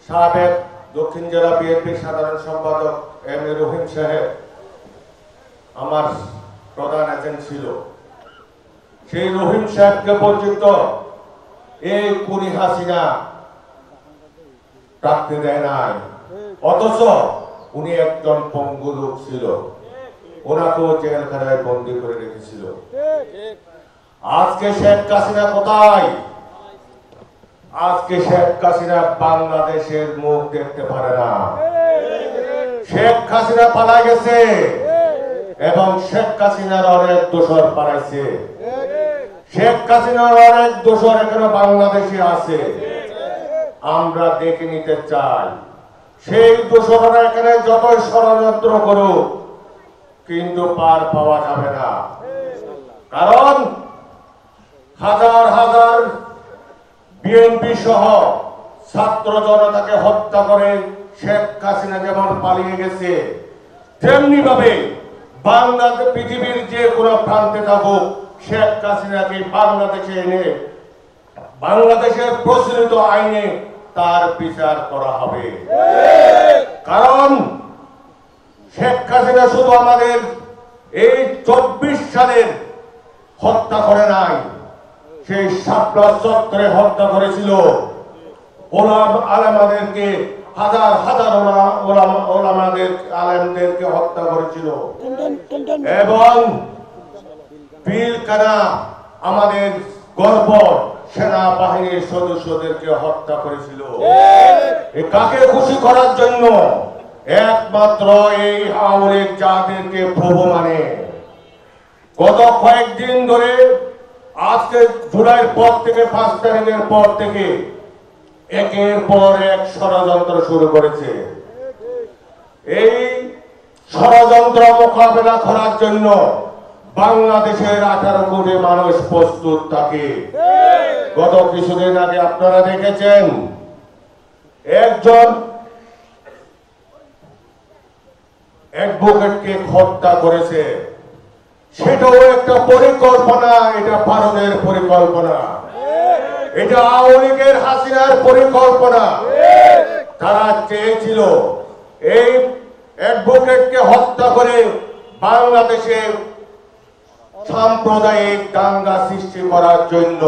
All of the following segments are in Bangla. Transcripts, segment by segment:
সাবেক দক্ষিণ জেলা বিএনপির সাধারণ সম্পাদক এম এ রহিম সাহেব আমার প্রধান এজেন্ট ছিল। সেই রহিম সাহেবকে পর্যন্ত এই খুনি হাসিনা রাখতে দেয় নাই, অথচ উনি একজন পঙ্গু লোক ছিল, ওনাকেও জেলখানায় বন্দী করে রেখেছিল। আজকে শেখ হাসিনা কোথায়? আজকে শেখ হাসিনা বাংলাদেশের মুখ দেখতে পারে না। শেখ হাসিনা পালায় গেছে এবং শেখ হাসিনার অনেক দোষর পালাইছে। শেখ হাসিনার অনেক দোষর এখানে বাংলাদেশে আছে, আমরা দেখে নিতে চাই। সেই দোষররা এখানে যতই ষড়যন্ত্র করুক কিন্তু পার পাওয়া যাবে না, কারণ হাজার হাজার বিএনপি সহ ছাত্র জনতাকে হত্যা করে শেখ হাসিনা যেমন পালিয়ে গেছে, তেমনি ভাবে বাংলাদেশ পৃথিবীর যে কোনো প্রান্তে থাকুক শেখ হাসিনাকে বাংলাদেশে এনে বাংলাদেশের প্রচলিত আইনে তার বিচার করা হবে। কারণ শেখ হাসিনা শুধু আমাদের এই 24 সালের হত্যা করে নাই, সেই শাপলা চত্বরে হত্যা করেছিল আলেমদেরকে, হাজার হাজার আলেমদেরকে হত্যা করেছিল, এবং পিলখানা আমাদের গর্ব সেনাবাহিনীর সদস্যদেরকে হত্যা করেছিল। কাকে খুশি করার জন্য? একমাত্র এই আওয়ামী লীগ যাদেরকে প্রভু মানে। গত কয়েকদিন ধরে, আজকে জুলাইয়ের পর থেকে 5 তারিখের পর থেকে একের পর এক ষড়যন্ত্র শুরু করেছে। এই ষড়যন্ত্র মোকাবেলা করার জন্য বাংলাদেশের 18 কোটি মানুষ প্রস্তুত থাকে। গত কিছুদিন আগে আপনারা দেখেছেন একজন অ্যাডভোকেটকে হত্যা করেছে, সেটাও একটা পরিকল্পনা। এটা ভারতের পরিকল্পনা, এটা আওয়ামী লীগের হাসিনার পরিকল্পনা। তারা চেয়েছিল এই অ্যাডভোকেটকে হত্যা করে বাংলাদেশে সাম্প্রদায়িক দাঙ্গা সৃষ্টি করার জন্য,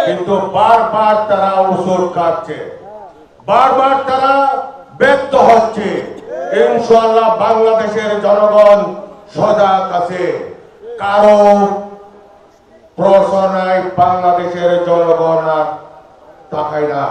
কিন্তু বারবার তারা ওষুধ খাচ্ছে, বারবার তারা ব্যর্থ হচ্ছে। ইনশাআল্লাহ বাংলাদেশের জনগণ সজাগ আছে, কারো প্রশ্ন নাই, বাংলাদেশের জনগণ আর তাকায় না।